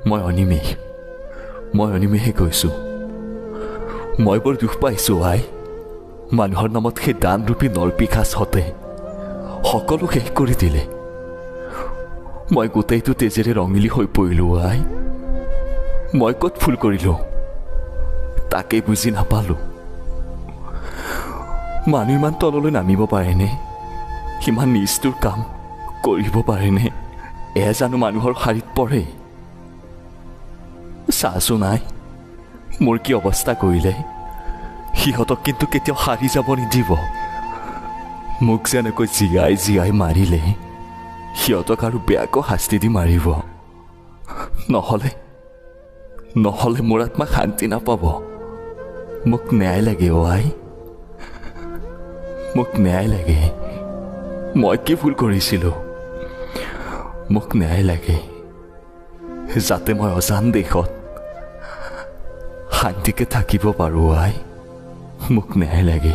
মই অনিমেষে কৈছোঁ। মই বৰ দুখ পাইছোঁ আই। মানুহৰ নামত সেই দানৰূপী নৰপিশাচহঁতে সকলো শেষ কৰি দিলে। মই গোটেইটো তেজেৰে ৰঙিলী হৈ পৰিলোঁ আই। মই ক'ত ভুল কৰিলোঁ তাকেই বুজি নাপালোঁ। মানুহ ইমান তললৈ নামিব পাৰেনে? সিমান নিষ্ঠুৰ কাম কৰিব পাৰেনে? এয়া জানো মানুহৰ শাৰীত পৰে? চাচোন নাই মোৰ কি অৱস্থা কৰিলে। সিহঁতক কিন্তু কেতিয়াও সাৰি যাব নিদিব। মোক যেনেকৈ জীয়াই জীয়াই মাৰিলে সিহঁতক আৰু বেয়াকৈ শাস্তি দি মাৰিব। নহ'লে মোৰ আত্মা শান্তি নাপাব। মোক ন্যায় লাগে অ' আই, মোক ন্যায় লাগে। মই কি ভুল কৰিছিলোঁ? মোক ন্যায় লাগে যাতে মই অজান দেশত শান্তিকে থাকিব পাৰোঁ আই। মোক ন্যায় লাগে।